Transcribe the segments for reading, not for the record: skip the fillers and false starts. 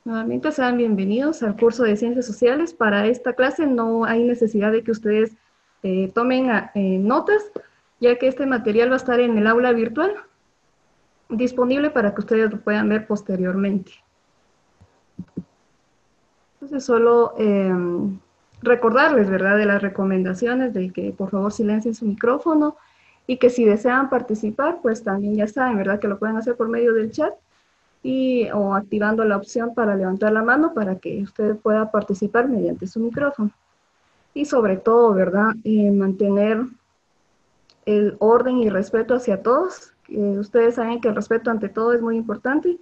Nuevamente sean bienvenidos al curso de Ciencias Sociales. Para esta clase no hay necesidad de que ustedes tomen notas, ya que este material va a estar en el aula virtual, disponible para que ustedes lo puedan ver posteriormente. Entonces solo recordarles, ¿verdad?, de las recomendaciones de que por favor silencien su micrófono y que si desean participar, pues también ya saben, ¿verdad?, que lo pueden hacer por medio del chat o activando la opción para levantar la mano para que usted pueda participar mediante su micrófono. Y sobre todo, ¿verdad?, mantener el orden y respeto hacia todos. Ustedes saben que el respeto ante todo es muy importante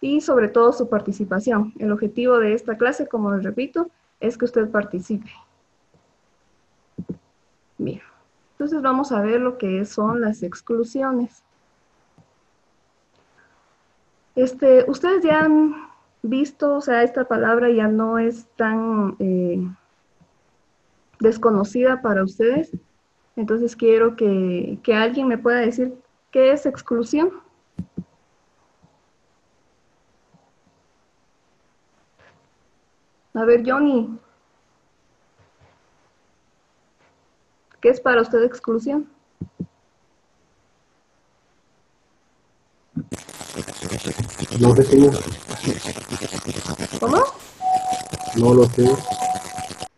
y sobre todo su participación. El objetivo de esta clase, como les repito, es que usted participe. Bien, entonces vamos a ver lo que son las exclusiones. Ustedes ya han visto, o sea, esta palabra ya no es tan desconocida para ustedes. Entonces quiero que alguien me pueda decir qué es exclusión. A ver, Johnny, ¿qué es para usted exclusión? No sé, señor. ¿Cómo? No lo sé.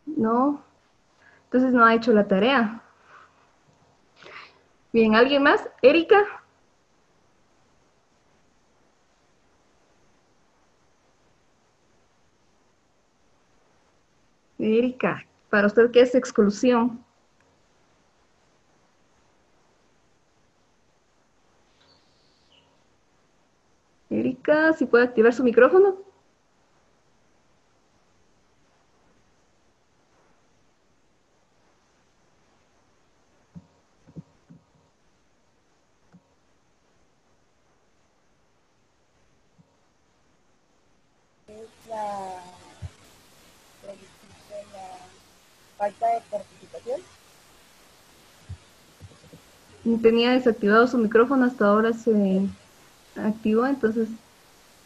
No, entonces no ha hecho la tarea. Bien, ¿alguien más? Erika. Erika, ¿para usted qué es exclusión? Erika, ¿si puede activar su micrófono? Es la falta de participación. Tenía desactivado su micrófono, hasta ahora se activó, entonces,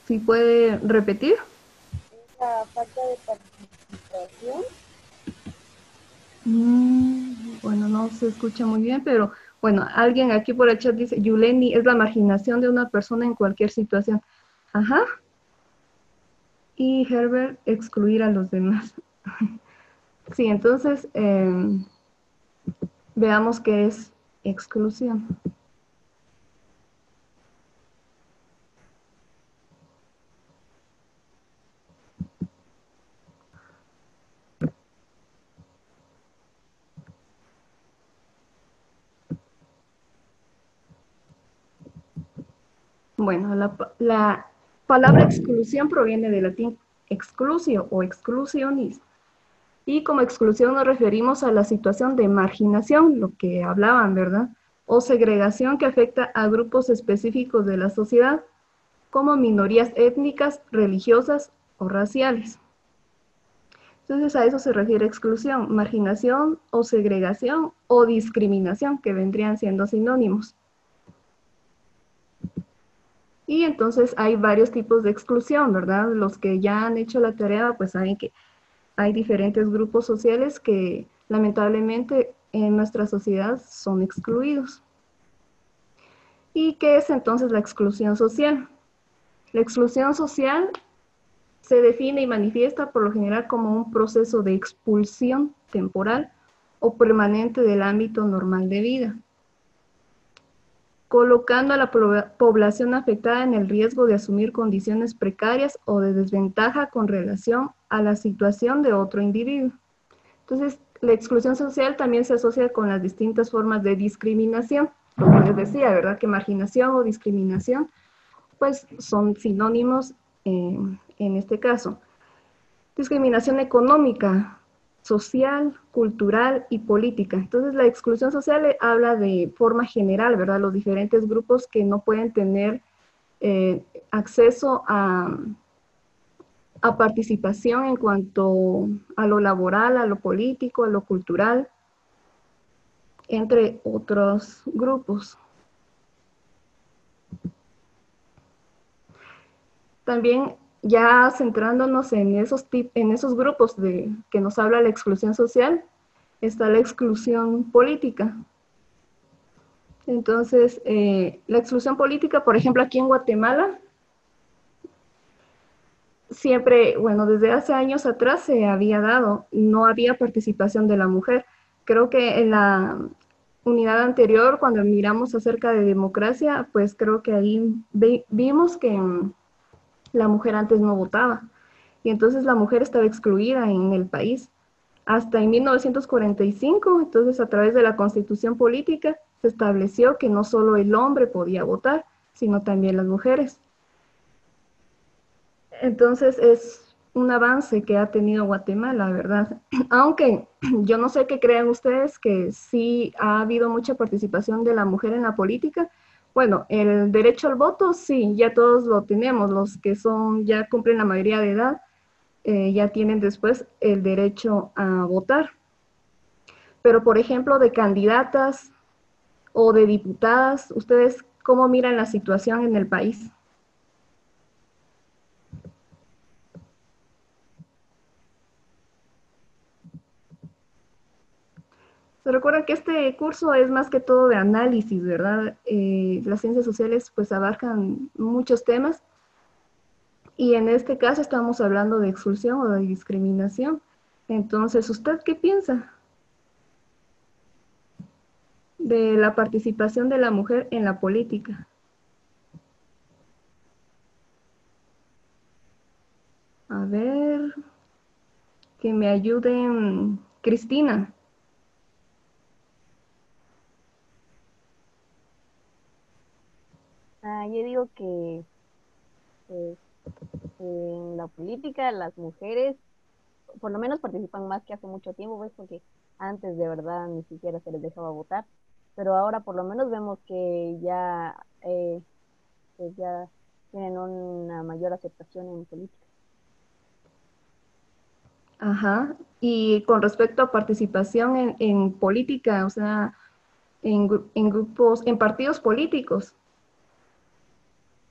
¿si puede repetir? Es la falta de participación. Bueno, no se escucha muy bien, pero bueno, alguien aquí por el chat dice, Yuleni, es la marginación de una persona en cualquier situación. Ajá. Y Herbert, excluir a los demás. Sí, entonces, veamos qué es exclusión. Bueno, la palabra exclusión proviene del latín exclusio o exclusionis. Y como exclusión nos referimos a la situación de marginación, lo que hablaban, ¿verdad? O segregación que afecta a grupos específicos de la sociedad, como minorías étnicas, religiosas o raciales. Entonces a eso se refiere exclusión, marginación o segregación o discriminación, que vendrían siendo sinónimos. Y entonces hay varios tipos de exclusión, ¿verdad? Los que ya han hecho la tarea, pues saben que hay diferentes grupos sociales que lamentablemente en nuestra sociedad son excluidos. ¿Y qué es entonces la exclusión social? La exclusión social se define y manifiesta por lo general como un proceso de expulsión temporal o permanente del ámbito normal de vida, colocando a la población afectada en el riesgo de asumir condiciones precarias o de desventaja con relación a la situación de otro individuo. Entonces, la exclusión social también se asocia con las distintas formas de discriminación, como les decía, ¿verdad? Que marginación o discriminación, pues son sinónimos en este caso. Discriminación económica, social, cultural y política. Entonces, la exclusión social habla de forma general, ¿verdad? Los diferentes grupos que no pueden tener acceso a participación en cuanto a lo laboral, a lo político, a lo cultural, entre otros grupos. También ya centrándonos en en esos grupos que nos habla la exclusión social, está la exclusión política. Entonces, la exclusión política, por ejemplo, aquí en Guatemala, siempre, bueno, desde hace años atrás se había dado, no había participación de la mujer. Creo que en la unidad anterior, cuando miramos acerca de democracia, pues creo que ahí vimos que la mujer antes no votaba y entonces la mujer estaba excluida en el país. Hasta en 1945, entonces a través de la Constitución Política, se estableció que no solo el hombre podía votar, sino también las mujeres. Entonces es un avance que ha tenido Guatemala, ¿verdad? Aunque yo no sé qué crean ustedes que sí ha habido mucha participación de la mujer en la política. Bueno, el derecho al voto sí, ya todos lo tenemos, los que son ya cumplen la mayoría de edad, ya tienen después el derecho a votar. Pero, por ejemplo, de candidatas o de diputadas, ¿ustedes cómo miran la situación en el país? Se recuerda que este curso es más que todo de análisis, ¿verdad? Las ciencias sociales pues abarcan muchos temas y en este caso estamos hablando de expulsión o de discriminación. Entonces, ¿usted qué piensa de la participación de la mujer en la política? A ver, que me ayuden, Cristina. Yo digo que pues, en la política las mujeres por lo menos participan más que hace mucho tiempo, ¿ves? Porque antes de verdad ni siquiera se les dejaba votar, pero ahora por lo menos vemos que ya, pues ya tienen una mayor aceptación en política. Ajá. Y con respecto a participación en política, o sea, en grupos, en partidos políticos,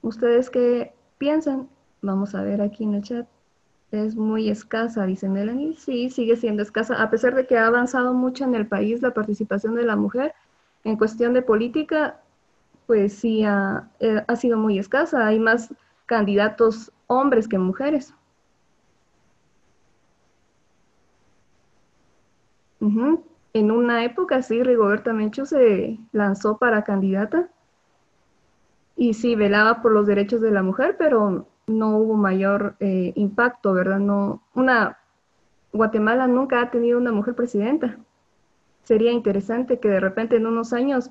¿ustedes qué piensan? Vamos a ver aquí en el chat. Es muy escasa, dice Melanie. Sí, sigue siendo escasa, a pesar de que ha avanzado mucho en el país la participación de la mujer en cuestión de política, pues sí ha sido muy escasa. Hay más candidatos hombres que mujeres. Ujú. En una época, sí, Rigoberta Menchú se lanzó para candidata y sí, velaba por los derechos de la mujer, pero no hubo mayor impacto, ¿verdad? No, Guatemala nunca ha tenido una mujer presidenta. Sería interesante que de repente en unos años,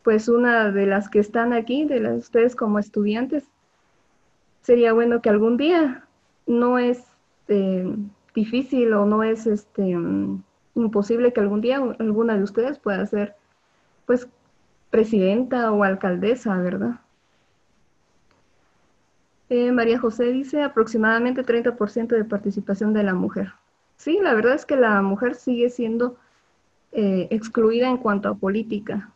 pues una de las que están aquí, de las ustedes como estudiantes, sería bueno que algún día, no es eh, difícil o no es imposible que algún día alguna de ustedes pueda ser pues presidenta o alcaldesa, ¿verdad? María José dice aproximadamente 30% de participación de la mujer. Sí, la verdad es que la mujer sigue siendo excluida en cuanto a política.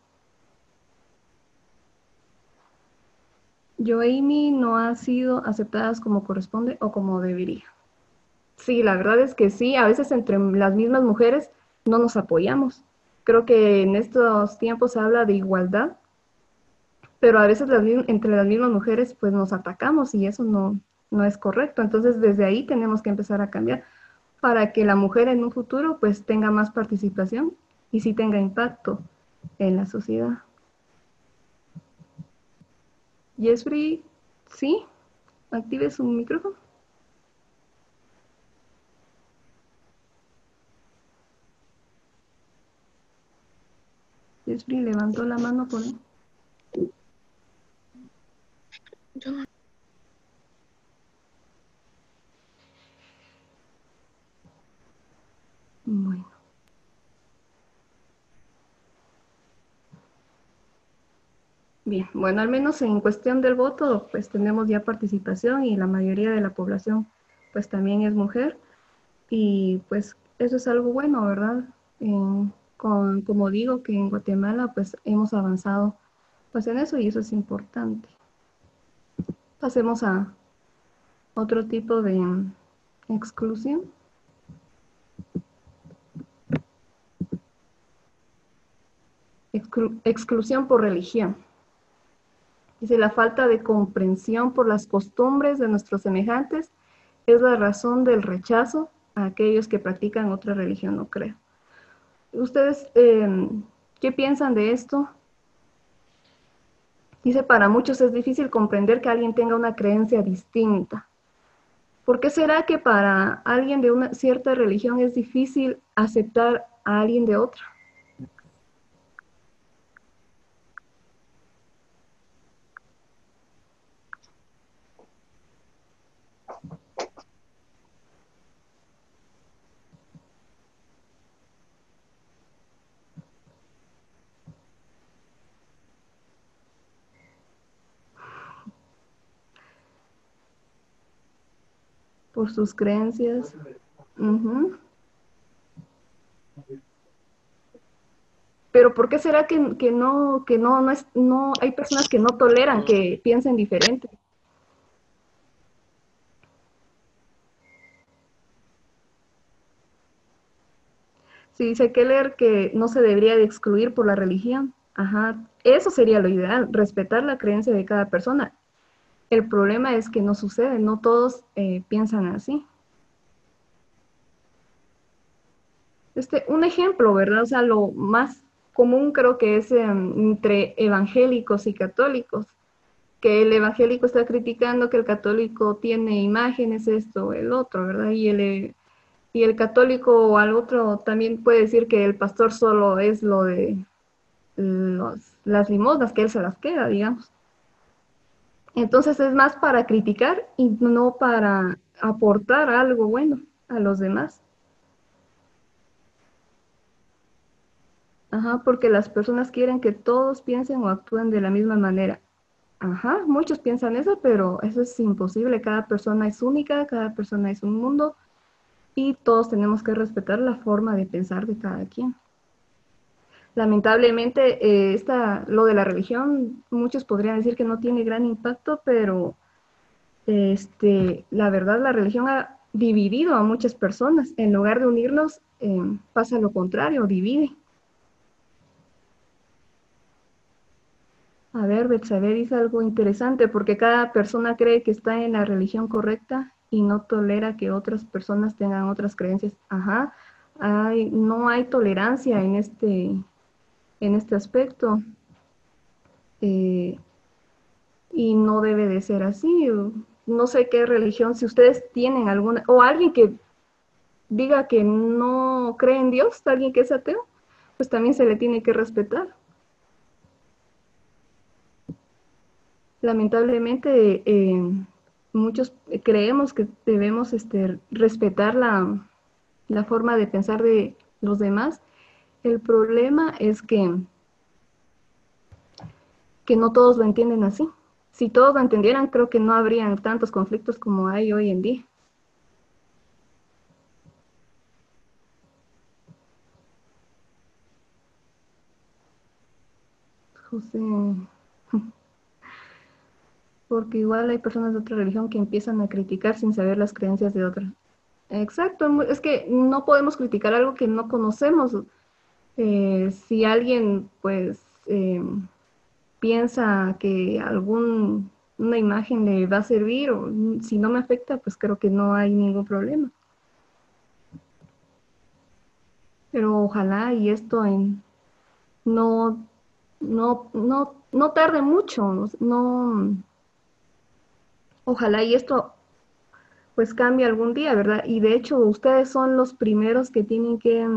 Amy no ha sido aceptadas como corresponde o como debería. Sí, la verdad es que sí, a veces entre las mismas mujeres no nos apoyamos. Creo que en estos tiempos se habla de igualdad, pero a veces entre las mismas mujeres pues nos atacamos y eso no es correcto. Entonces desde ahí tenemos que empezar a cambiar para que la mujer en un futuro pues tenga más participación y sí tenga impacto en la sociedad. Jeffrey, sí, active su micrófono. Jeffrey levantó la mano por ahí. Bueno. Bien, bueno, al menos en cuestión del voto, pues tenemos ya participación y la mayoría de la población, pues también es mujer y pues eso es algo bueno, ¿verdad? Como digo, que en Guatemala pues hemos avanzado pues en eso y eso es importante. Pasemos Otro tipo de exclusión. Exclusión por religión. Dice, la falta de comprensión por las costumbres de nuestros semejantes es la razón del rechazo a aquellos que practican otra religión o creo. ¿Ustedes qué piensan de esto? Dice, para muchos es difícil comprender que alguien tenga una creencia distinta. ¿Por qué será que para alguien de una cierta religión es difícil aceptar a alguien de otra? Por sus creencias. Ujú. Pero ¿por qué será no hay personas que no toleran que piensen diferente? Si dice Keller que no se debería de excluir por la religión, ajá, eso sería lo ideal, respetar la creencia de cada persona. El problema es que no sucede, no todos piensan así. Un ejemplo, ¿verdad? O sea, lo más común creo que es entre evangélicos y católicos, que el evangélico está criticando que el católico tiene imágenes, esto, el otro, ¿verdad? Y el católico al otro también puede decir que el pastor solo es lo de las limosnas, que él se las queda, digamos. Entonces es más para criticar y no para aportar algo bueno a los demás. Ajá, porque las personas quieren que todos piensen o actúen de la misma manera. Ajá, muchos piensan eso, pero eso es imposible. Cada persona es única, cada persona es un mundo y todos tenemos que respetar la forma de pensar de cada quien. Lamentablemente, lo de la religión, muchos podrían decir que no tiene gran impacto, pero la verdad, la religión ha dividido a muchas personas. En lugar de unirnos, pasa lo contrario, divide. A ver, Betsabe dice algo interesante, porque cada persona cree que está en la religión correcta y no tolera que otras personas tengan otras creencias. Ajá, no hay tolerancia en este aspecto. Eh, y no debe de ser así. No sé qué religión, si ustedes tienen alguna, o alguien que diga que no cree en Dios, alguien que es ateo, pues también se le tiene que respetar. Lamentablemente, muchos creemos que debemos respetar la forma de pensar de los demás. El problema es que no todos lo entienden así. Si todos lo entendieran, creo que no habrían tantos conflictos como hay hoy en día. José, porque igual hay personas de otra religión que empiezan a criticar sin saber las creencias de otras. Exacto, es que no podemos criticar algo que no conocemos. Si alguien, pues, piensa que una imagen le va a servir o si no me afecta, pues creo que no hay ningún problema. Pero ojalá y no, no tarde mucho, no, ojalá y esto pues cambie algún día, ¿verdad? Y de hecho ustedes son los primeros que tienen que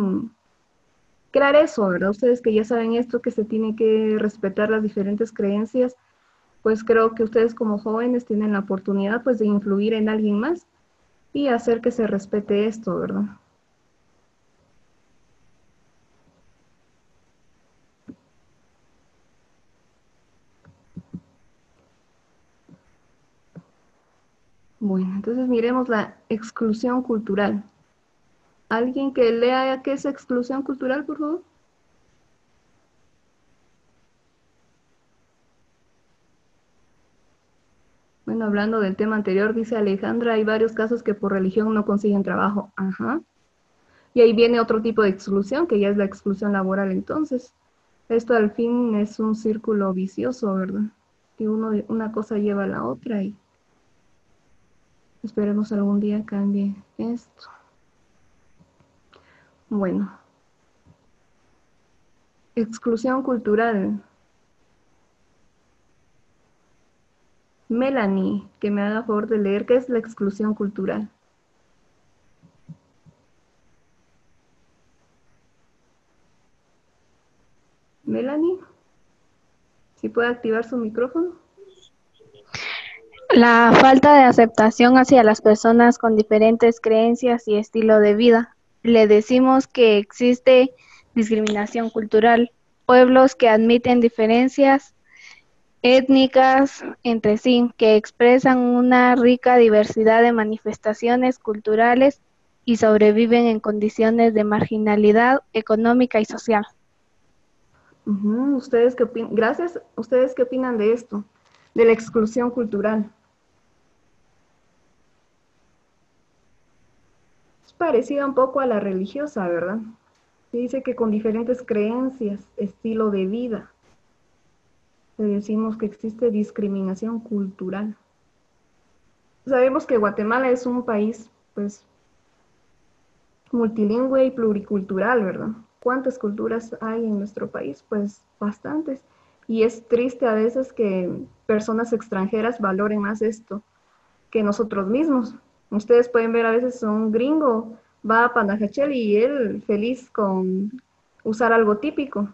crear eso, ¿verdad? Ustedes que ya saben esto, que se tiene que respetar las diferentes creencias, pues creo que ustedes como jóvenes tienen la oportunidad pues de influir en alguien más y hacer que se respete esto, ¿verdad? Bueno, entonces miremos la exclusión cultural. ¿Alguien que lea qué es exclusión cultural, por favor? Bueno, Bueno, hablando del tema anterior, dice Alejandra, hay varios casos que por religión no consiguen trabajo. Ajá. Y ahí viene otro tipo de exclusión, que ya es la exclusión laboral entonces. Esto al fin es un círculo vicioso, ¿verdad? Que una cosa lleva a la otra y esperemos algún día cambie esto. Bueno, exclusión cultural. Melanie, que me haga favor de leer qué es la exclusión cultural. Melanie, si puede activar su micrófono. La falta de aceptación hacia las personas con diferentes creencias y estilo de vida. Le decimos que existe discriminación cultural, pueblos que admiten diferencias étnicas entre sí, que expresan una rica diversidad de manifestaciones culturales y sobreviven en condiciones de marginalidad económica y social. ¿Ustedes qué opinan? Gracias. ¿Ustedes qué opinan de esto? De la exclusión cultural. Es parecida un poco a la religiosa, ¿verdad? Se dice que con diferentes creencias, estilo de vida, le decimos que existe discriminación cultural. Sabemos que Guatemala es un país, pues, multilingüe y pluricultural, ¿verdad? ¿Cuántas culturas hay en nuestro país? Pues bastantes. Y es triste a veces que personas extranjeras valoren más esto que nosotros mismos. Ustedes pueden ver a veces un gringo va a Panajachel y él feliz con usar algo típico.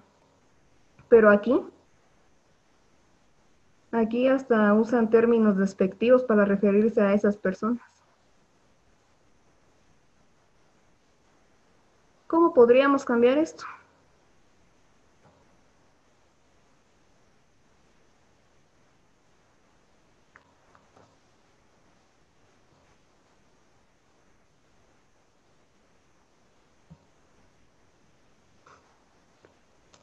Pero aquí hasta usan términos despectivos para referirse a esas personas. ¿Cómo podríamos cambiar esto?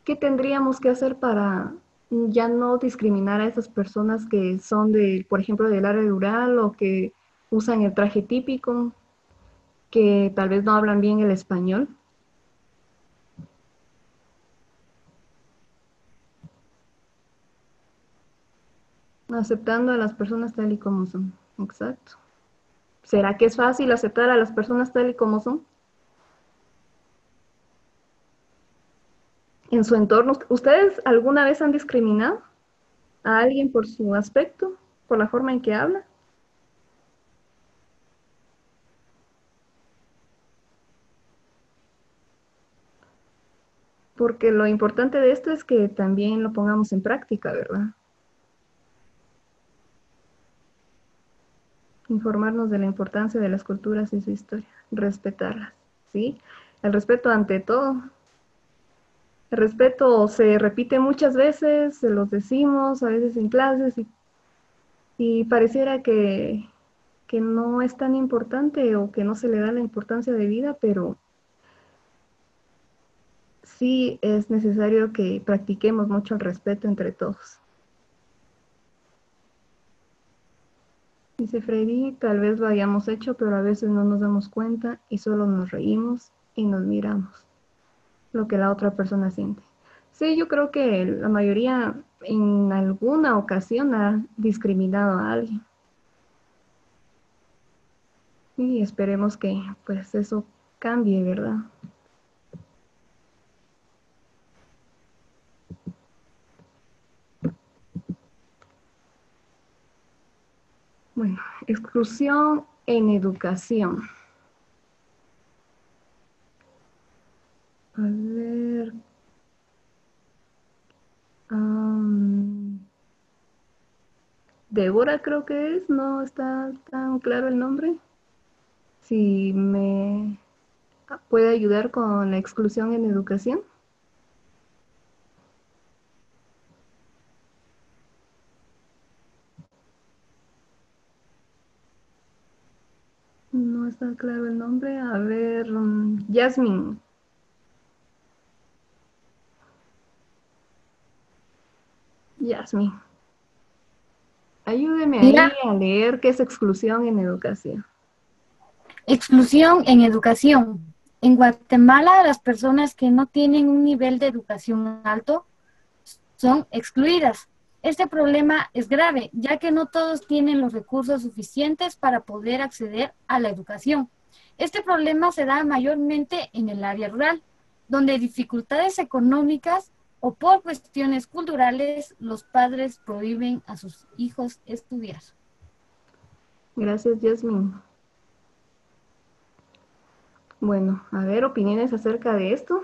¿Qué tendríamos que hacer para ya no discriminar a esas personas que son de, por ejemplo, del área rural o que usan el traje típico, que tal vez no hablan bien el español? Aceptando a las personas tal y como son. Exacto. ¿Será que es fácil aceptar a las personas tal y como son? En su entorno, ¿ustedes alguna vez han discriminado a alguien por su aspecto, por la forma en que habla? Porque lo importante de esto es que también lo pongamos en práctica, ¿verdad? Informarnos de la importancia de las culturas y su historia, respetarlas, ¿sí? El respeto ante todo. El respeto se repite muchas veces, se los decimos a veces en clases y pareciera que no es tan importante o que no se le da la importancia de vida, pero sí es necesario que practiquemos mucho el respeto entre todos. Dice Freddy, tal vez lo hayamos hecho, pero a veces no nos damos cuenta y solo nos reímos y nos miramos lo que la otra persona siente. Sí, yo creo que la mayoría en alguna ocasión ha discriminado a alguien. Y esperemos que pues eso cambie, ¿verdad? Bueno, exclusión en educación. A ver. Débora creo que es, no está tan claro el nombre. Si me puede ayudar con la exclusión en educación. No está claro el nombre. A ver, Yasmin. Yasmin. Ayúdeme ahí La a leer qué es exclusión en educación. exclusión en educación. En Guatemala, las personas que no tienen un nivel de educación alto son excluidas. Este problema es grave, ya que no todos tienen los recursos suficientes para poder acceder a la educación. Este problema se da mayormente en el área rural, donde dificultades económicas o por cuestiones culturales los padres prohíben a sus hijos estudiar. Gracias, Yasmin. Bueno, a ver, opiniones acerca de esto.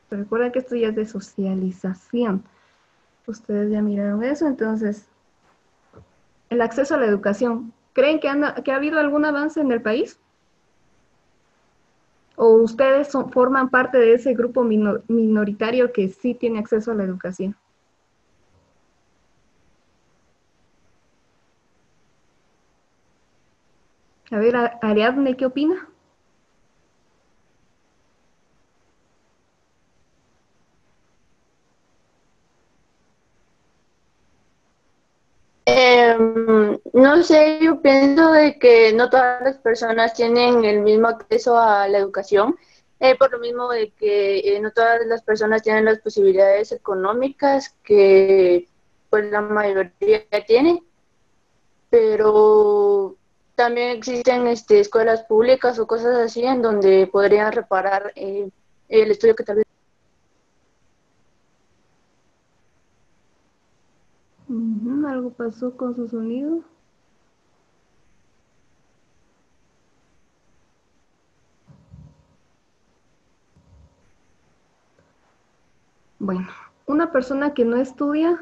Recuerda que esto ya es de socialización. Ustedes ya miraron eso, entonces, el acceso a la educación. ¿Creen que ha habido algún avance en el país? ¿O ustedes forman parte de ese grupo minoritario que sí tiene acceso a la educación? A ver, Ariadne, ¿qué opina? No sé, yo pienso de que no todas las personas tienen el mismo acceso a la educación, por lo mismo de que no todas las personas tienen las posibilidades económicas que pues la mayoría tiene, pero también existen escuelas públicas o cosas así en donde podrían reparar el estudio que tal vez. Algo pasó con su sonido. Bueno, una persona que no estudia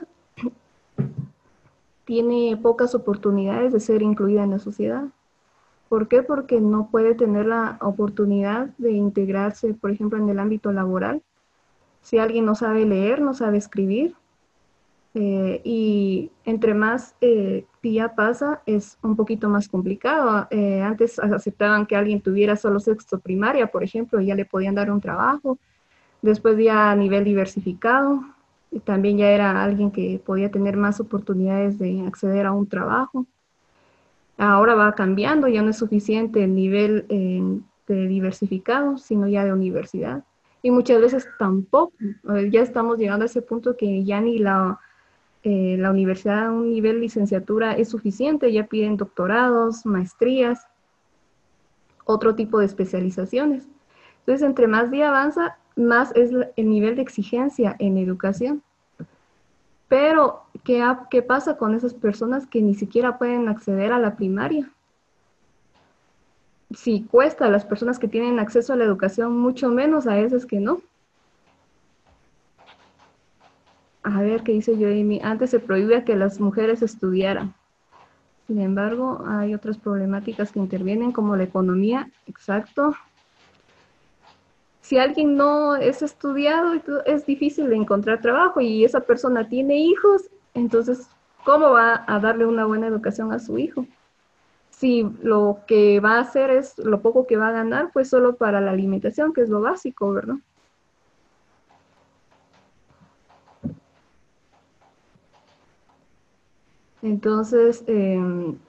tiene pocas oportunidades de ser incluida en la sociedad. ¿Por qué? Porque no puede tener la oportunidad de integrarse, por ejemplo, en el ámbito laboral. Si alguien no sabe leer, no sabe escribir, y entre más día pasa, es un poquito más complicado. Antes aceptaban que alguien tuviera solo sexto primaria, por ejemplo, y ya le podían dar un trabajo. Después ya a nivel diversificado, también ya era alguien que podía tener más oportunidades de acceder a un trabajo. Ahora va cambiando, ya no es suficiente el nivel de diversificado, sino ya de universidad. Y muchas veces tampoco, ya estamos llegando a ese punto que ya ni la universidad a un nivel licenciatura es suficiente, ya piden doctorados, maestrías, otro tipo de especializaciones. Entonces, entre más día avanza, más es el nivel de exigencia en educación. Pero, ¿qué pasa con esas personas que ni siquiera pueden acceder a la primaria? Si cuesta a las personas que tienen acceso a la educación, mucho menos a esas que no. A ver, ¿qué dice Joemi? Antes se prohibía que las mujeres estudiaran. Sin embargo, hay otras problemáticas que intervienen, como la economía. Exacto. Si alguien no es estudiado, es difícil de encontrar trabajo y esa persona tiene hijos, entonces, ¿cómo va a darle una buena educación a su hijo? Si lo que va a hacer es lo poco que va a ganar, pues solo para la alimentación, que es lo básico, ¿verdad? Entonces,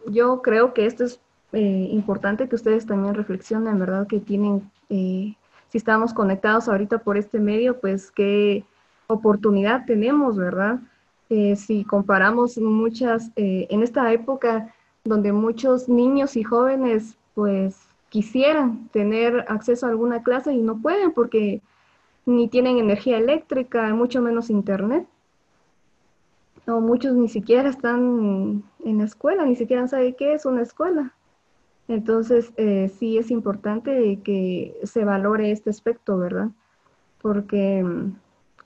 yo creo que esto es importante que ustedes también reflexionen, ¿verdad? Que tienen, si estamos conectados ahorita por este medio, pues qué oportunidad tenemos, ¿verdad? Si comparamos en esta época donde muchos niños y jóvenes, pues quisieran tener acceso a alguna clase y no pueden porque ni tienen energía eléctrica, mucho menos internet. O muchos ni siquiera están en la escuela, ni siquiera saben qué es una escuela. Entonces, sí es importante que se valore este aspecto, ¿verdad? Porque,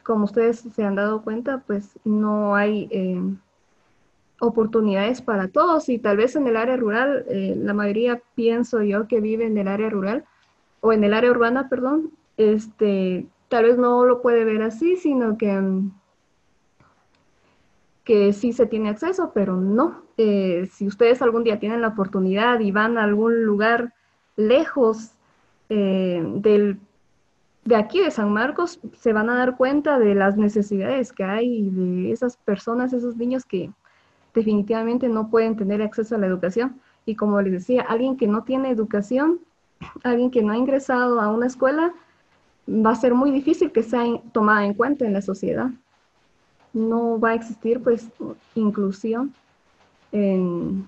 como ustedes se han dado cuenta, pues no hay oportunidades para todos y tal vez en el área rural, la mayoría pienso yo que vive en el área rural o en el área urbana, perdón, tal vez no lo puede ver así, sino que sí se tiene acceso, pero no. Si ustedes algún día tienen la oportunidad y van a algún lugar lejos de aquí de San Marcos, se van a dar cuenta de las necesidades que hay de esas personas, esos niños que definitivamente no pueden tener acceso a la educación. Y como les decía, alguien que no tiene educación, alguien que no ha ingresado a una escuela, va a ser muy difícil que sea tomada en cuenta en la sociedad. No va a existir pues inclusión en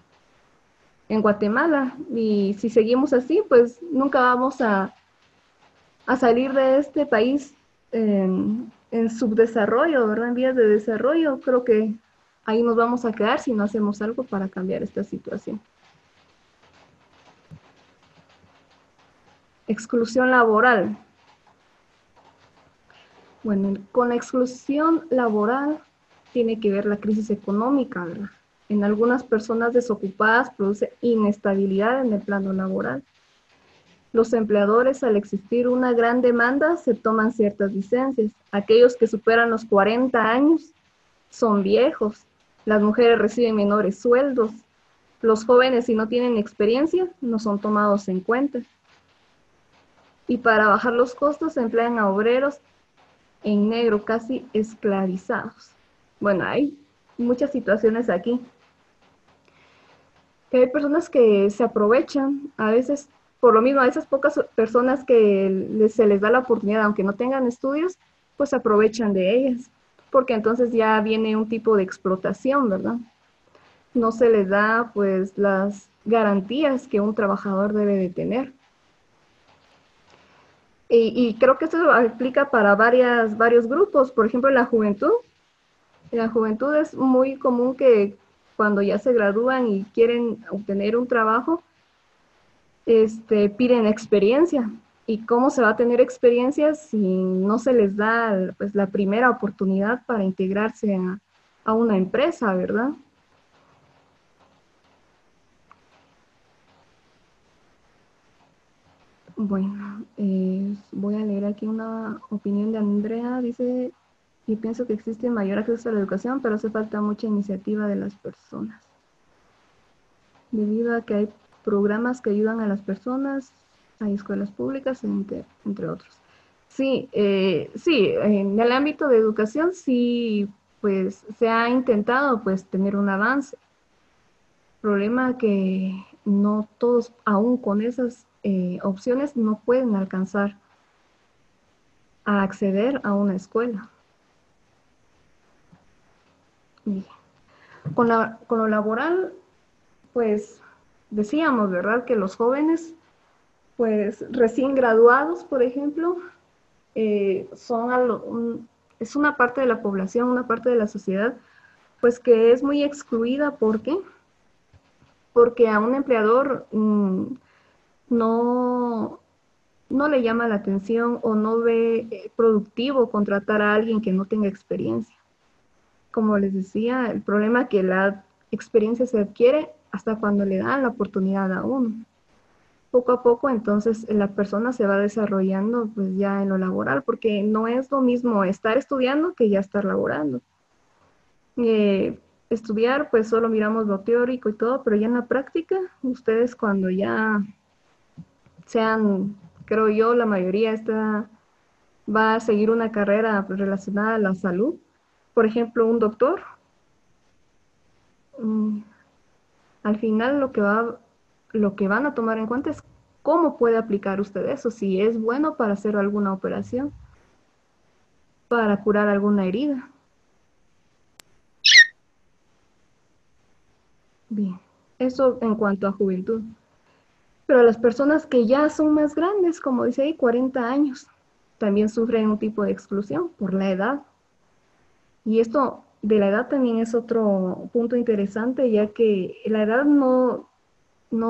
Guatemala. Y si seguimos así, pues nunca vamos a salir de este país en subdesarrollo, ¿verdad? En vías de desarrollo. Creo que ahí nos vamos a quedar si no hacemos algo para cambiar esta situación. Exclusión laboral. Bueno, con la exclusión laboral tiene que ver la crisis económica, ¿verdad? En algunas personas desocupadas produce inestabilidad en el plano laboral. Los empleadores, al existir una gran demanda, se toman ciertas licencias. Aquellos que superan los 40 años son viejos. Las mujeres reciben menores sueldos. Los jóvenes, si no tienen experiencia, no son tomados en cuenta. Y para bajar los costos se emplean a obreros en negro, casi esclavizados. Bueno, hay muchas situaciones aquí. Que hay personas que se aprovechan, a veces, por lo mismo, a esas pocas personas que se les da la oportunidad, aunque no tengan estudios, pues se aprovechan de ellas, porque entonces ya viene un tipo de explotación, ¿verdad? No se les da, pues, las garantías que un trabajador debe de tener. Y creo que esto aplica para varios grupos. Por ejemplo, en la juventud es muy común que cuando ya se gradúan y quieren obtener un trabajo, piden experiencia. ¿Y cómo se va a tener experiencia si no se les da pues, la primera oportunidad para integrarse a una empresa, ¿verdad? Bueno, voy a leer aquí una opinión de Andrea. Dice, y pienso que existe mayor acceso a la educación, pero hace falta mucha iniciativa de las personas. Debido a que hay programas que ayudan a las personas, hay escuelas públicas, entre otros. Sí, sí, en el ámbito de educación sí, pues se ha intentado pues tener un avance. Problema que no todos, aún con esas opciones, no pueden alcanzar a acceder a una escuela. Bien. Con lo laboral, pues decíamos, ¿verdad? Que los jóvenes, pues recién graduados, por ejemplo, es una parte de la población, una parte de la sociedad, pues que es muy excluida. ¿Por qué? Porque a un empleador no le llama la atención o no ve productivo contratar a alguien que no tenga experiencia. Como les decía, el problema es que la experiencia se adquiere hasta cuando le dan la oportunidad a uno. Poco a poco, entonces, la persona se va desarrollando pues ya en lo laboral, porque no es lo mismo estar estudiando que ya estar laborando. Estudiar, pues solo miramos lo teórico y todo, pero ya en la práctica, ustedes cuando ya sean, creo yo, la mayoría va a seguir una carrera pues, relacionada a la salud. Por ejemplo, un doctor, al final lo que van a tomar en cuenta es cómo puede aplicar usted eso, si es bueno para hacer alguna operación, para curar alguna herida. Bien, eso en cuanto a juventud. Pero las personas que ya son más grandes, como dice ahí, 40 años, también sufren un tipo de exclusión por la edad. Y esto de la edad también es otro punto interesante, ya que la edad no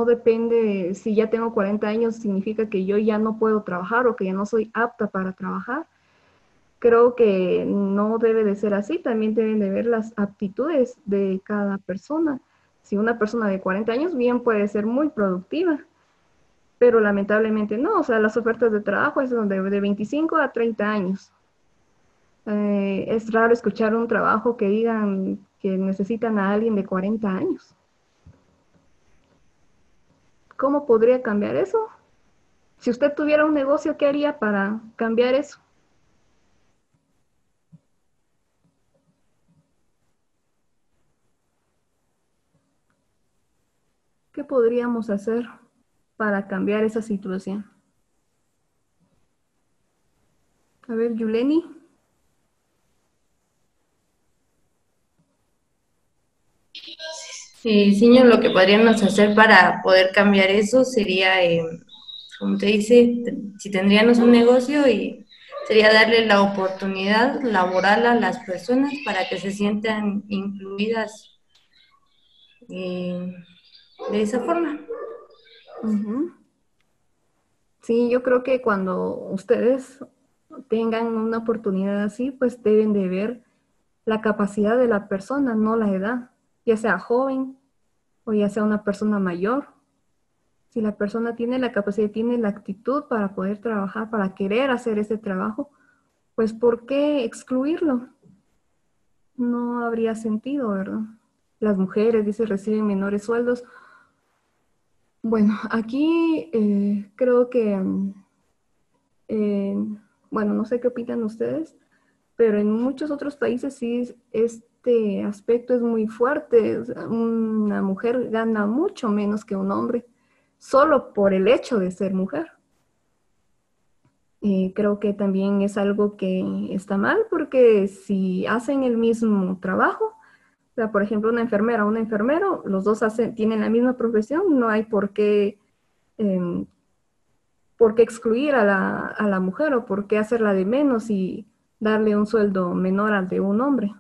depende, si ya tengo 40 años, significa que yo ya no puedo trabajar o que ya no soy apta para trabajar. Creo que no debe de ser así, también deben de ver las aptitudes de cada persona. Si una persona de 40 años bien puede ser muy productiva, pero lamentablemente no, o sea, las ofertas de trabajo es donde de 25 a 30 años. Es raro escuchar un trabajo que digan que necesitan a alguien de 40 años. ¿Cómo podría cambiar eso? Si usted tuviera un negocio, ¿qué haría para cambiar eso? ¿Qué podríamos hacer para cambiar esa situación? A ver, Yuleni. Señor, lo que podríamos hacer para poder cambiar eso sería, como te dice, si tendríamos un negocio y sería darle la oportunidad laboral a las personas para que se sientan incluidas de esa forma. Ujú. Sí, yo creo que cuando ustedes tengan una oportunidad así, pues deben de ver la capacidad de la persona, no la edad, ya sea joven o ya sea una persona mayor. Si la persona tiene la capacidad, tiene la actitud para poder trabajar, para querer hacer ese trabajo, pues ¿por qué excluirlo? No habría sentido, ¿verdad? Las mujeres, dice, reciben menores sueldos. Bueno, aquí creo que, eh, bueno, no sé qué opinan ustedes, pero en muchos otros países sí este aspecto es muy fuerte. O sea, una mujer gana mucho menos que un hombre, solo por el hecho de ser mujer. Creo que también es algo que está mal, porque si hacen el mismo trabajo, o sea, por ejemplo, una enfermera o un enfermero, los dos tienen la misma profesión, no hay em, por qué excluir a la mujer o por qué hacerla de menos y darle un sueldo menor al de un hombre.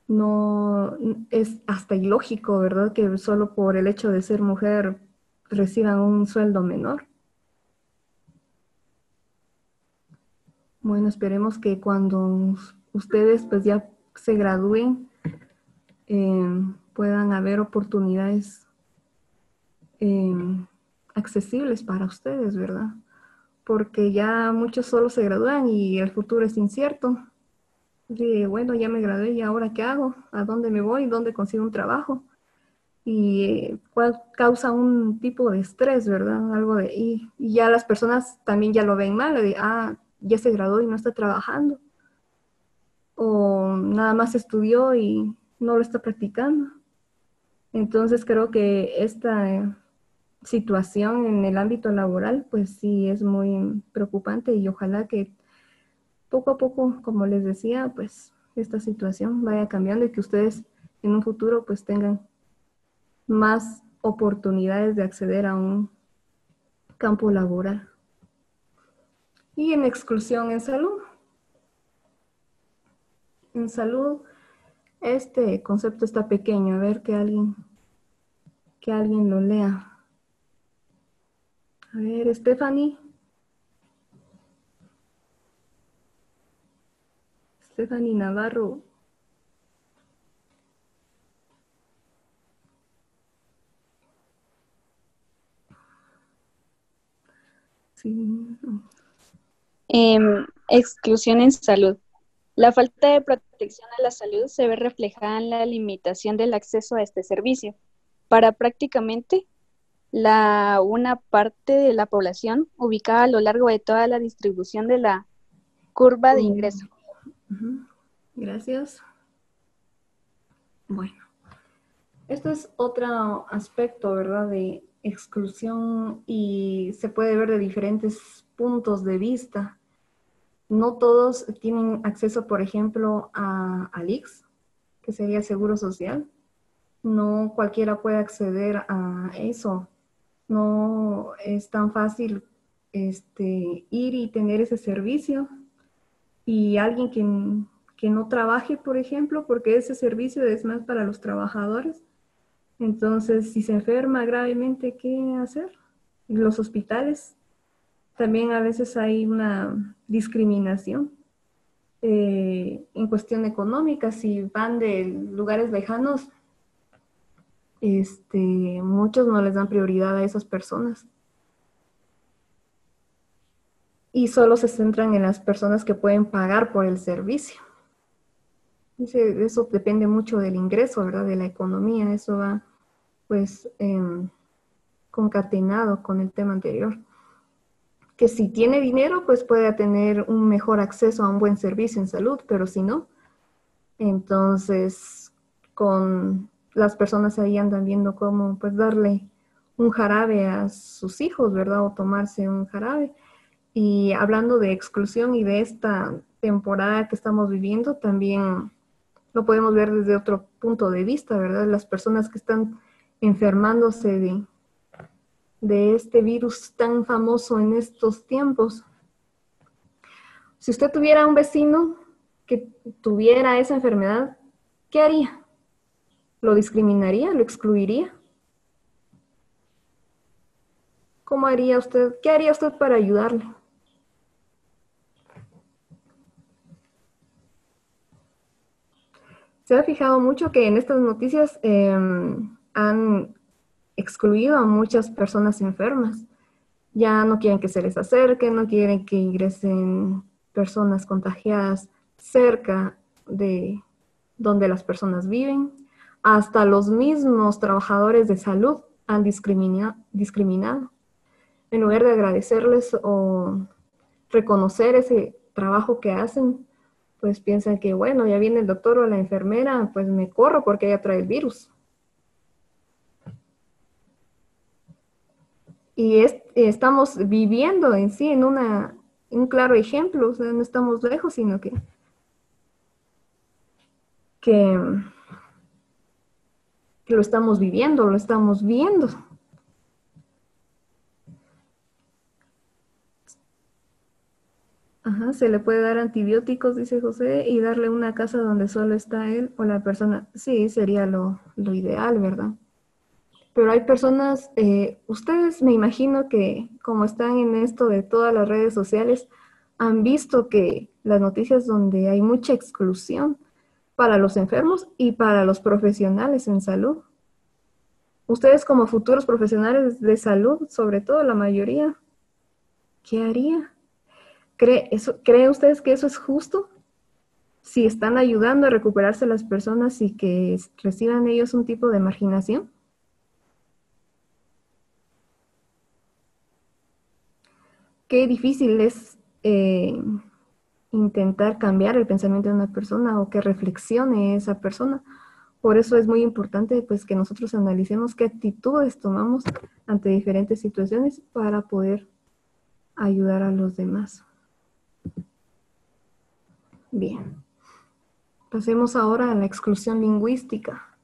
No es hasta ilógico, ¿verdad? Que solo por el hecho de ser mujer reciban un sueldo menor. Bueno, esperemos que cuando ustedes pues ya se gradúen puedan haber oportunidades accesibles para ustedes, ¿verdad? Porque ya muchos solo se gradúan y el futuro es incierto. Y bueno, ya me gradué y ahora ¿qué hago? ¿A dónde me voy? ¿Dónde consigo un trabajo? Y cuál causa un tipo de estrés, ¿verdad? Algo y ya las personas también ya lo ven mal, de, ya se graduó y no está trabajando, o nada más estudió y no lo está practicando. Entonces creo que esta situación en el ámbito laboral, pues sí es muy preocupante y ojalá que poco a poco, como les decía, pues esta situación vaya cambiando y que ustedes en un futuro pues tengan más oportunidades de acceder a un campo laboral. Y en exclusión en salud. En salud, este concepto está pequeño. A ver que alguien lo lea. A ver, Stephanie. Stephanie Navarro. Sí. Exclusión en salud. La falta de protección a la salud se ve reflejada en la limitación del acceso a este servicio para prácticamente una parte de la población ubicada a lo largo de toda la distribución de la curva de ingreso. Gracias. Bueno, esto es otro aspecto, ¿verdad?, de exclusión y se puede ver de diferentes puntos de vista. No todos tienen acceso, por ejemplo, al IX, que sería Seguro Social. No cualquiera puede acceder a eso. No es tan fácil ir y tener ese servicio. Y alguien que no trabaje, por ejemplo, porque ese servicio es más para los trabajadores. Entonces, si se enferma gravemente, ¿qué hacer? Los hospitales, también a veces hay una discriminación en cuestión económica. Si van de lugares lejanos, muchos no les dan prioridad a esas personas. Y solo se centran en las personas que pueden pagar por el servicio. Eso depende mucho del ingreso, ¿verdad? De la economía. Eso va, pues, concatenado con el tema anterior. Que si tiene dinero, pues puede tener un mejor acceso a un buen servicio en salud, pero si no, entonces con las personas ahí andan viendo cómo pues darle un jarabe a sus hijos, ¿verdad? O tomarse un jarabe. Y hablando de exclusión y de esta temporada que estamos viviendo, también lo podemos ver desde otro punto de vista, ¿verdad? Las personas que están enfermándose de este virus tan famoso en estos tiempos. Si usted tuviera un vecino que tuviera esa enfermedad, ¿qué haría? ¿Lo discriminaría? ¿Lo excluiría? ¿Cómo haría usted? ¿Qué haría usted para ayudarle? Se ha fijado mucho que en estas noticias han excluido a muchas personas enfermas. Ya no quieren que se les acerque, no quieren que ingresen personas contagiadas cerca de donde las personas viven. Hasta los mismos trabajadores de salud han discriminado. En lugar de agradecerles o reconocer ese trabajo que hacen, pues piensan que, bueno, ya viene el doctor o la enfermera, pues me corro porque ella trae el virus. Y estamos viviendo en sí en un claro ejemplo, o sea, no estamos lejos, sino que lo estamos viviendo, lo estamos viendo. Ajá, se le puede dar antibióticos, dice José, y darle una casa donde solo está él o la persona. Sí, sería lo ideal, ¿verdad? Pero hay personas, ustedes me imagino que como están en esto de todas las redes sociales, han visto que las noticias donde hay mucha exclusión para los enfermos y para los profesionales en salud. Ustedes como futuros profesionales de salud, sobre todo la mayoría, ¿qué haría? ¿Creen ustedes que eso es justo? Si están ayudando a recuperarse las personas y que reciban ellos un tipo de marginación. Qué difícil es intentar cambiar el pensamiento de una persona o que reflexione esa persona. Por eso es muy importante pues que nosotros analicemos qué actitudes tomamos ante diferentes situaciones para poder ayudar a los demás. Bien. Pasemos ahora a la exclusión lingüística.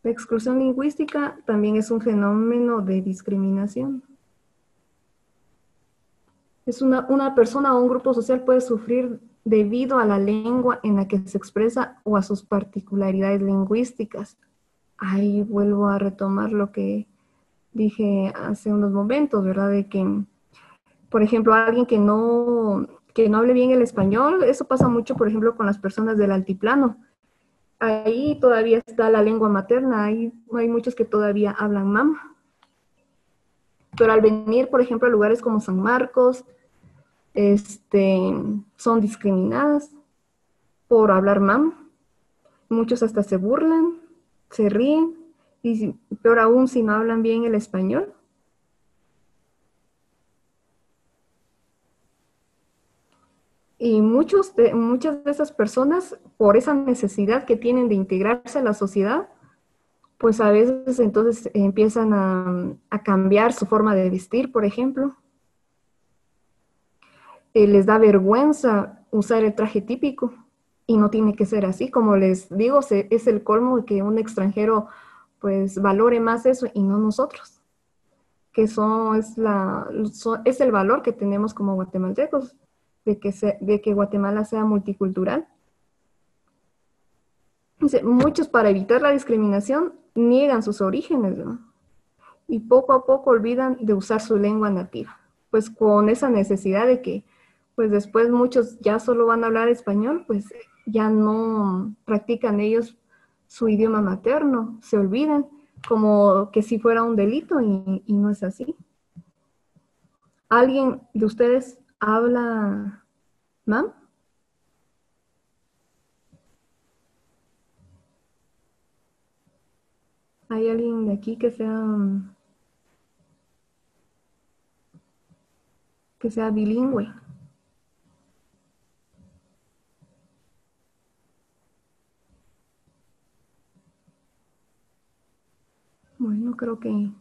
La exclusión lingüística también es un fenómeno de discriminación. Es una persona o un grupo social puede sufrir debido a la lengua en la que se expresa o a sus particularidades lingüísticas. Ahí vuelvo a retomar lo que dije hace unos momentos, ¿verdad? De que, por ejemplo, alguien que no hable bien el español, eso pasa mucho, por ejemplo, con las personas del altiplano. Ahí todavía está la lengua materna, hay muchos que todavía hablan mama. Pero al venir, por ejemplo, a lugares como San Marcos, son discriminadas por hablar mam. Muchos hasta se burlan, se ríen, y peor aún si no hablan bien el español. Y muchas de esas personas, por esa necesidad que tienen de integrarse a la sociedad, pues a veces entonces empiezan a cambiar su forma de vestir, por ejemplo. Les da vergüenza usar el traje típico y no tiene que ser así. Como les digo, es el colmo de que un extranjero pues valore más eso y no nosotros, que es el valor que tenemos como guatemaltecos, de que Guatemala sea multicultural. Muchos, para evitar la discriminación, niegan sus orígenes, ¿no? Y poco a poco olvidan de usar su lengua nativa, pues con esa necesidad de que pues después muchos ya solo van a hablar español, pues ya no practican ellos su idioma materno, se olvidan como que si fuera un delito y no es así. ¿Alguien de ustedes habla mam? ¿Hay alguien de aquí que sea bilingüe? creo que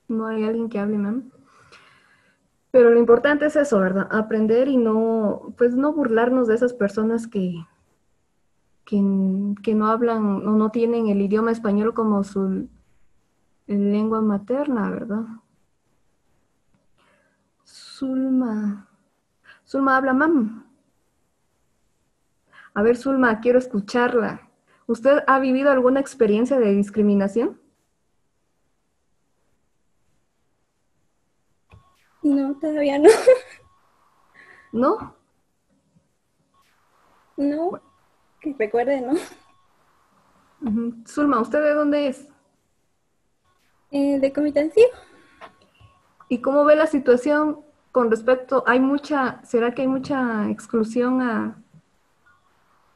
no hay alguien que hable, mam. Pero lo importante es eso, ¿verdad? Aprender y no, pues no burlarnos de esas personas que no hablan o no tienen el idioma español como su lengua materna, ¿verdad? Zulma habla, mam. A ver, Zulma, quiero escucharla. ¿Usted ha vivido alguna experiencia de discriminación? No, todavía no. ¿No? No, que recuerde, ¿no? Zulma, ¿usted de dónde es? De Comitancio. ¿Y cómo ve la situación con respecto, será que hay mucha exclusión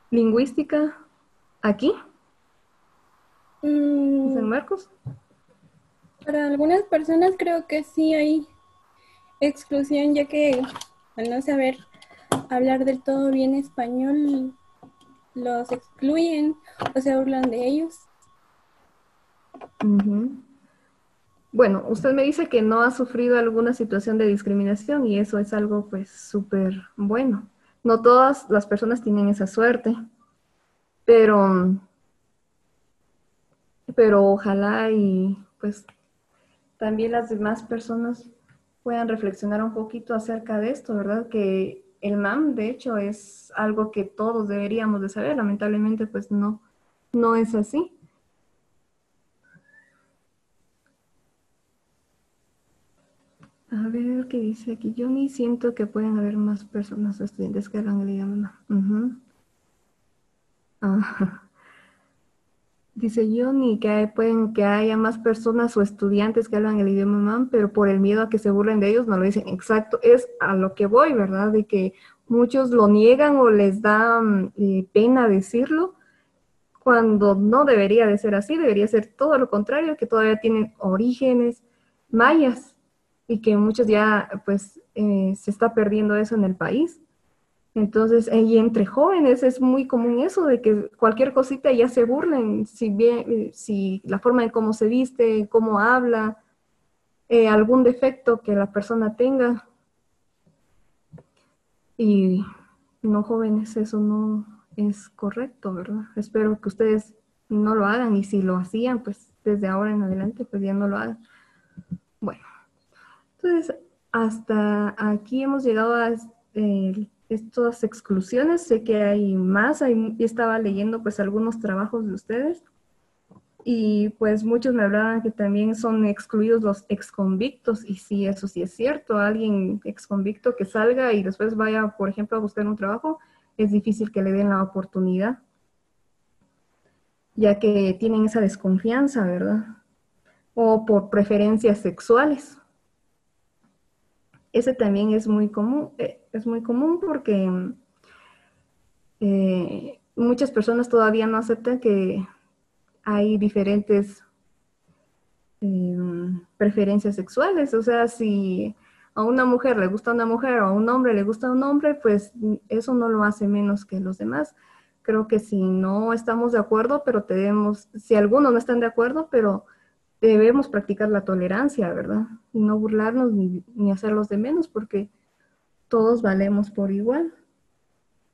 lingüística aquí, en San Marcos? Para algunas personas creo que sí hay exclusión, ya que al no saber hablar del todo bien español, los excluyen o se burlan de ellos. Bueno, usted me dice que no ha sufrido alguna situación de discriminación y eso es algo pues súper bueno. No todas las personas tienen esa suerte, pero ojalá y pues también las demás personas puedan reflexionar un poquito acerca de esto, ¿verdad? Que el MAM, de hecho, es algo que todos deberíamos de saber. Lamentablemente, pues no es así. A ver qué dice aquí. Yo ni siento que pueden haber más personas o estudiantes que hablan el idioma. Dice Johnny que haya más personas o estudiantes que hablan el idioma MAM, pero por el miedo a que se burlen de ellos no lo dicen. Exacto, es a lo que voy, ¿verdad? De que muchos lo niegan o les da pena decirlo, cuando no debería de ser así, debería ser todo lo contrario, que todavía tienen orígenes mayas y que muchos ya pues se está perdiendo eso en el país. Entonces, y entre jóvenes es muy común eso, de que cualquier cosita ya se burlen, si la forma en cómo se viste, cómo habla, algún defecto que la persona tenga. Y no, jóvenes, eso no es correcto, ¿verdad? Espero que ustedes no lo hagan y si lo hacían, pues desde ahora en adelante, pues ya no lo hagan. Bueno, entonces hasta aquí hemos llegado a estas exclusiones. Sé que hay más, yo estaba leyendo pues algunos trabajos de ustedes y pues muchos me hablaban que también son excluidos los exconvictos y sí, eso sí es cierto. Alguien exconvicto que salga y después vaya, por ejemplo, a buscar un trabajo, es difícil que le den la oportunidad, ya que tienen esa desconfianza, ¿verdad? O por preferencias sexuales. Ese también es muy común porque muchas personas todavía no aceptan que hay diferentes preferencias sexuales. O sea, si a una mujer le gusta una mujer o a un hombre le gusta un hombre, pues eso no lo hace menos que los demás. Creo que si no estamos de acuerdo, si algunos no están de acuerdo, pero debemos practicar la tolerancia, ¿verdad? Y no burlarnos ni hacerlos de menos, porque todos valemos por igual.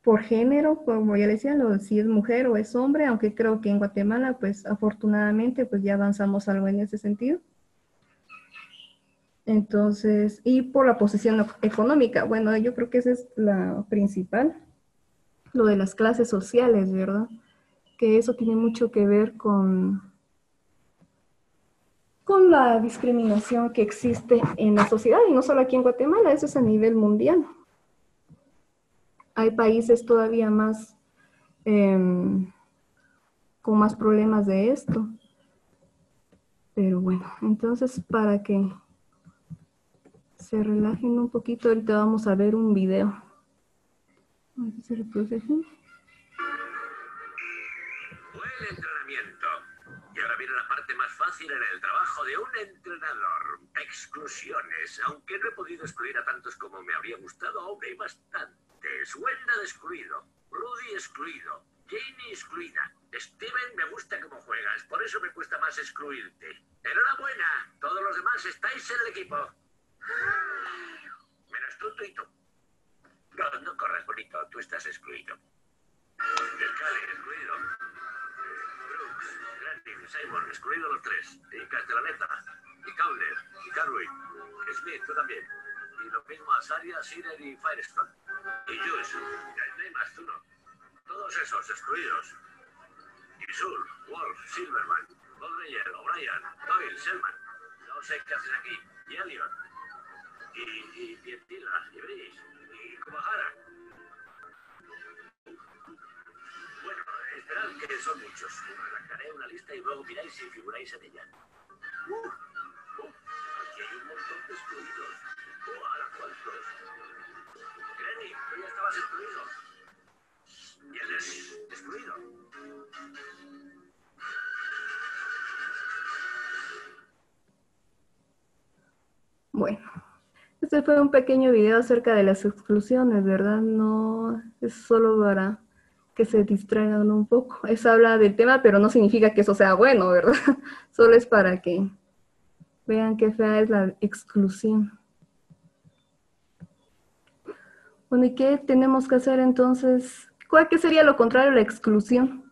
Por género, como ya decía, si es mujer o es hombre, aunque creo que en Guatemala, pues afortunadamente, pues ya avanzamos algo en ese sentido. Entonces, y por la posición económica, bueno, yo creo que esa es la principal, lo de las clases sociales, ¿verdad? Que eso tiene mucho que ver con la discriminación que existe en la sociedad, y no solo aquí en Guatemala, eso es a nivel mundial. Hay países todavía más, con más problemas de esto. Pero bueno, entonces para que se relajen un poquito, ahorita vamos a ver un video. A ver si se reproduce aquí. Fue el entrenamiento. Y ahora viene la parte más fácil en el trabajo de un entrenador. Exclusiones. Aunque no he podido excluir a tantos como me habría gustado, aún hay bastantes. Wendell excluido. Rudy excluido. Jamie excluida. Steven, me gusta cómo juegas. Por eso me cuesta más excluirte. Enhorabuena, todos los demás estáis en el equipo. Menos tú y tú. No, no corras, bonito, tú estás excluido. Cali, excluido. Brooks, Grandin, Simon, excluido los tres. Y Castellaneta, y Cowler, y Carwin. Smith, tú también. Y lo mismo a Saria, Sirer y Firestone. Y Jules, no hay más, tú no. Todos esos excluidos. Y Sul, Wolf, Silverman, Goldreyer, O'Brien, Doyle, Selman. No sé qué hacen aquí. Y Elliot. Y Pietila, y Brice, y Kubahara. Bueno, esperad que son muchos. Redactaré una lista y luego miráis si figuráis en ella. Aquí hay un montón de excluidos. ¡Hola, cuántos! Granny, tú ya estabas excluido. ¿Y él es excluido? Bueno, este fue un pequeño video acerca de las exclusiones, ¿verdad? No es solo para que se distraigan un poco. Es habla del tema, pero no significa que eso sea bueno, ¿verdad? Solo es para que vean qué fea es la exclusión. Bueno, ¿y qué tenemos que hacer entonces? ¿Qué sería lo contrario a la exclusión?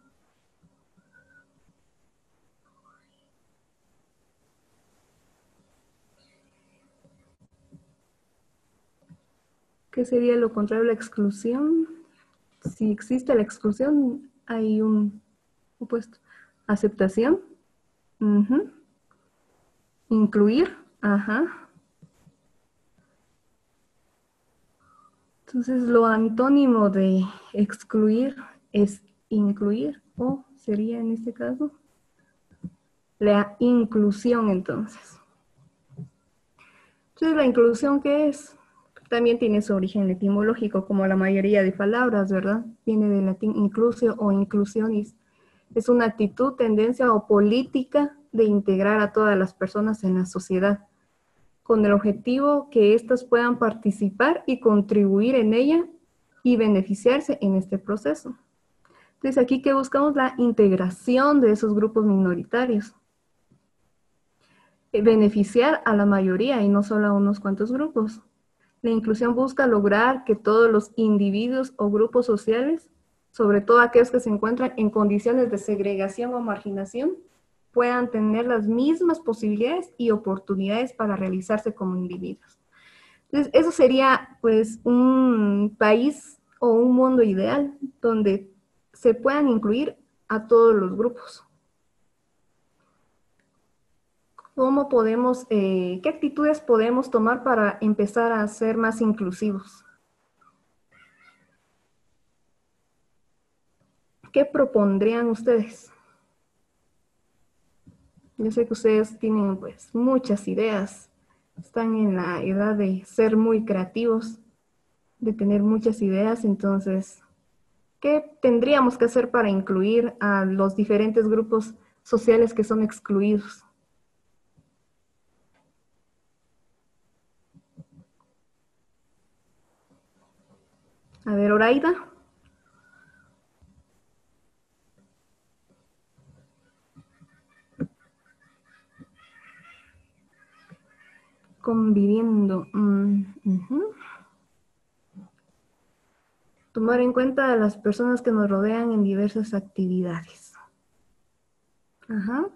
¿Qué sería lo contrario a la exclusión? Si existe la exclusión, hay un opuesto. Aceptación. Incluir. Ajá. Entonces, lo antónimo de excluir es incluir, o sería en este caso la inclusión, entonces. Entonces, ¿la inclusión qué es? También tiene su origen etimológico, como la mayoría de palabras, ¿verdad? Viene del latín inclusio o inclusionis. Es una actitud, tendencia o política de integrar a todas las personas en la sociedad, con el objetivo que éstas puedan participar y contribuir en ella y beneficiarse en este proceso. Entonces, aquí que buscamos la integración de esos grupos minoritarios. Beneficiar a la mayoría y no solo a unos cuantos grupos. La inclusión busca lograr que todos los individuos o grupos sociales, sobre todo aquellos que se encuentran en condiciones de segregación o marginación, puedan tener las mismas posibilidades y oportunidades para realizarse como individuos. Entonces, eso sería pues un país o un mundo ideal donde se puedan incluir a todos los grupos. ¿Cómo podemos, qué actitudes podemos tomar para empezar a ser más inclusivos? ¿Qué propondrían ustedes? Yo sé que ustedes tienen pues muchas ideas, están en la edad de ser muy creativos, de tener muchas ideas, entonces, ¿qué tendríamos que hacer para incluir a los diferentes grupos sociales que son excluidos? A ver, Oraida. Conviviendo. Tomar en cuenta a las personas que nos rodean en diversas actividades. Ajá.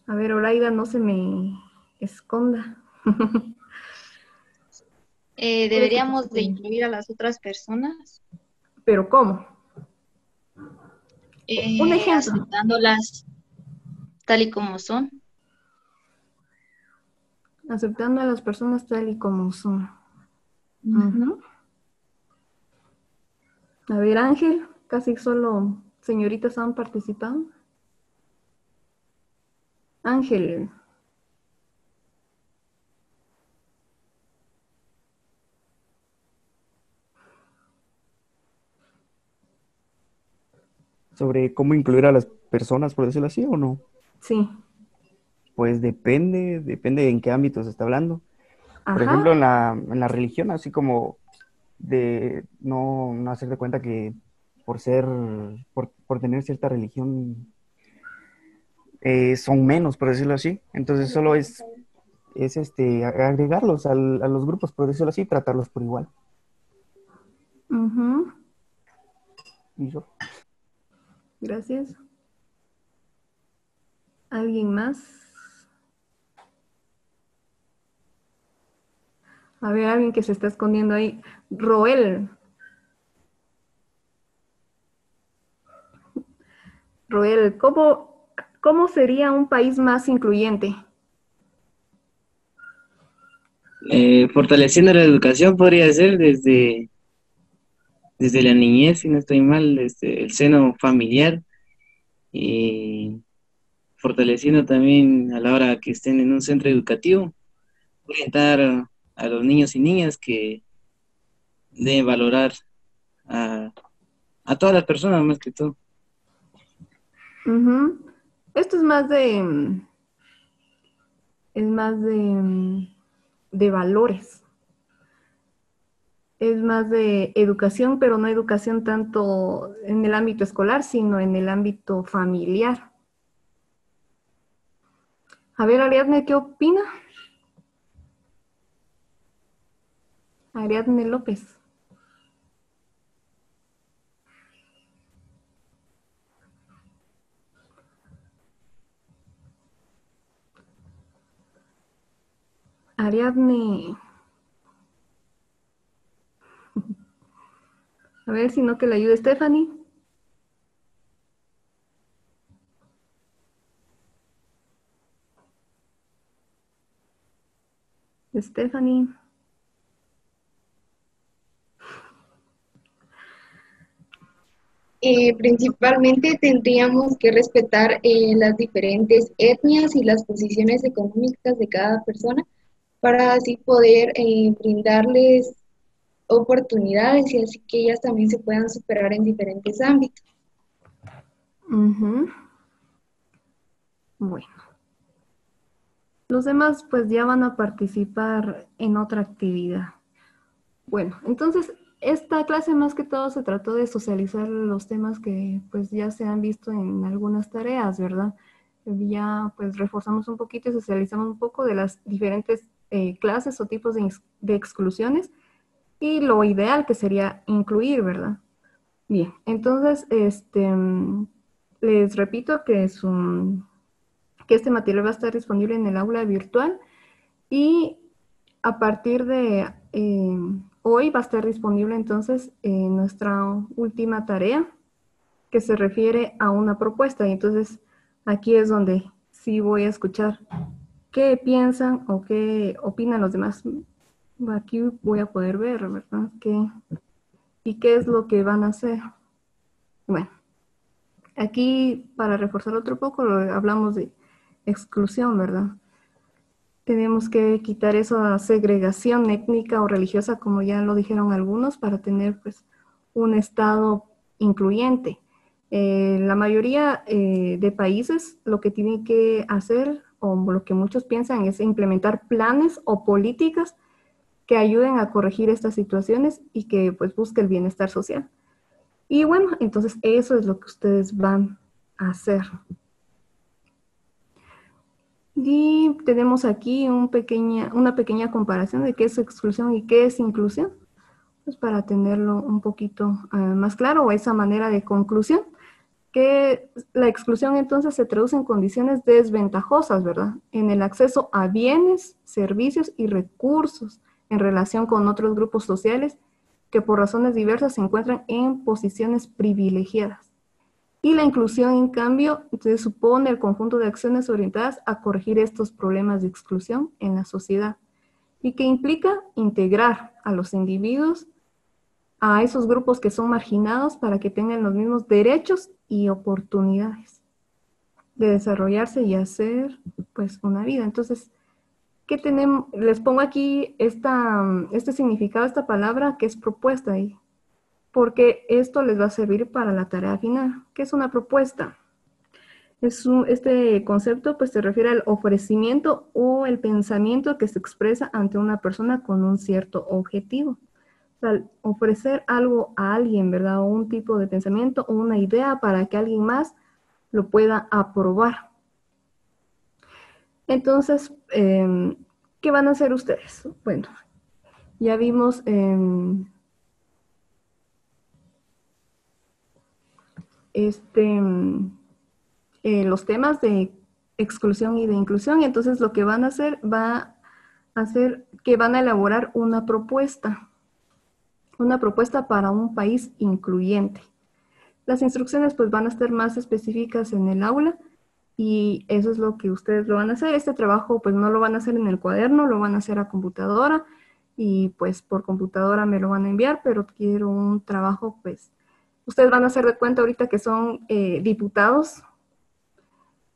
A ver, Oraida, no se me esconda. Deberíamos de incluir a las otras personas. ¿Pero cómo? Un ejemplo. Aceptándolas tal y como son. Aceptando a las personas tal y como son. A ver, Ángel, casi solo señoritas han participado. Ángel. Sobre cómo incluir a las personas, por decirlo así, ¿o no? Sí. Pues depende en qué ámbito se está hablando. Ajá. Por ejemplo, en la religión, así como de no hacer de cuenta que por tener cierta religión son menos, por decirlo así. Entonces solo es agregarlos a los grupos, por decirlo así, tratarlos por igual. Ujú. Y yo. Gracias. ¿Alguien más? A ver, alguien que se está escondiendo ahí. Roel. Roel, ¿cómo sería un país más incluyente? Fortaleciendo la educación podría ser desde la niñez, si no estoy mal, desde el seno familiar, y fortaleciendo también a la hora que estén en un centro educativo, orientar a los niños y niñas que deben valorar a, a todas las personas más que todo. Ujú. Esto es más de valores. Es más de educación, pero no educación tanto en el ámbito escolar, sino en el ámbito familiar. A ver, Ariadne, ¿qué opina? Ariadne López. Ariadne. A ver, si no que le ayude Stephanie. Stephanie. Principalmente tendríamos que respetar las diferentes etnias y las posiciones económicas de cada persona para así poder brindarles oportunidades y así que ellas también se puedan superar en diferentes ámbitos. Ujú. Bueno. Los demás pues ya van a participar en otra actividad. Bueno, entonces esta clase más que todo se trató de socializar los temas que pues ya se han visto en algunas tareas, ¿verdad? Ya pues reforzamos un poquito y socializamos un poco de las diferentes clases o tipos de exclusiones y lo ideal que sería incluir, ¿verdad? Bien, entonces les repito que este material va a estar disponible en el aula virtual y a partir de hoy va a estar disponible entonces nuestra última tarea que se refiere a una propuesta. Y entonces aquí es donde sí voy a escuchar qué piensan o qué opinan los demás. Aquí voy a poder ver, ¿verdad? ¿Y qué es lo que van a hacer? Bueno, aquí para reforzar otro poco hablamos de exclusión, ¿verdad? Tenemos que quitar esa segregación étnica o religiosa, como ya lo dijeron algunos, para tener pues un Estado incluyente. La mayoría de países lo que tienen que hacer, o lo que muchos piensan, es implementar planes o políticas que ayuden a corregir estas situaciones y que pues busque el bienestar social. Y bueno, entonces eso es lo que ustedes van a hacer. Y tenemos aquí una pequeña comparación de qué es exclusión y qué es inclusión, pues para tenerlo un poquito más claro, o esa manera de conclusión, que la exclusión entonces se traduce en condiciones desventajosas, ¿verdad? En el acceso a bienes, servicios y recursos en relación con otros grupos sociales que por razones diversas se encuentran en posiciones privilegiadas. Y la inclusión, en cambio, entonces supone el conjunto de acciones orientadas a corregir estos problemas de exclusión en la sociedad y que implica integrar a los individuos a esos grupos que son marginados para que tengan los mismos derechos y oportunidades de desarrollarse y hacer pues una vida. Entonces, ¿qué tenemos? Les pongo aquí este significado, esta palabra que es propuesta ahí, porque esto les va a servir para la tarea final. ¿Qué es una propuesta? Este concepto pues se refiere al ofrecimiento o el pensamiento que se expresa ante una persona con un cierto objetivo. O sea, ofrecer algo a alguien, ¿verdad? O un tipo de pensamiento o una idea para que alguien más lo pueda aprobar. Entonces, ¿qué van a hacer ustedes? Bueno, ya vimos los temas de exclusión y de inclusión, y entonces lo que van a hacer va a ser que van a elaborar una propuesta para un país incluyente. Las instrucciones pues van a estar más específicas en el aula y eso es lo que ustedes lo van a hacer. Este trabajo pues no lo van a hacer en el cuaderno, lo van a hacer a computadora y pues por computadora me lo van a enviar, pero quiero un trabajo pues, ustedes van a hacer de cuenta ahorita que son diputados,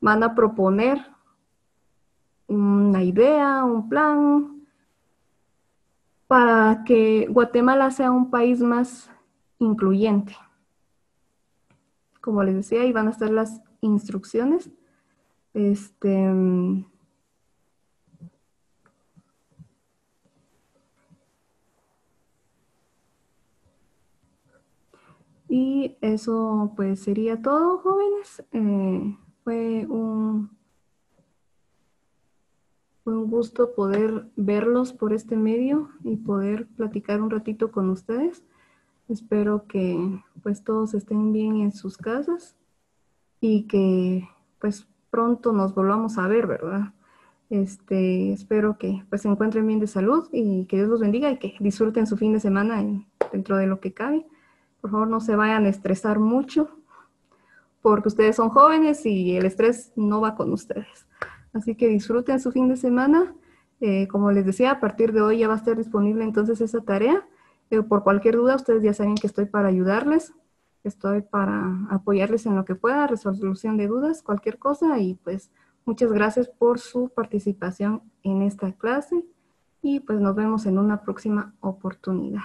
van a proponer una idea, un plan para que Guatemala sea un país más incluyente. Como les decía, ahí van a estar las instrucciones. Y eso pues sería todo, jóvenes. Fue un gusto poder verlos por este medio y poder platicar un ratito con ustedes. Espero que pues todos estén bien en sus casas y que pues pronto nos volvamos a ver, ¿verdad? Espero que pues se encuentren bien de salud y que Dios los bendiga y que disfruten su fin de semana dentro de lo que cabe. Por favor, no se vayan a estresar mucho porque ustedes son jóvenes y el estrés no va con ustedes. Así que disfruten su fin de semana. Como les decía, a partir de hoy ya va a estar disponible entonces esa tarea. Por cualquier duda, ustedes ya saben que estoy para ayudarles. Estoy para apoyarles en lo que pueda, resolución de dudas, cualquier cosa. Y pues muchas gracias por su participación en esta clase. Y pues nos vemos en una próxima oportunidad.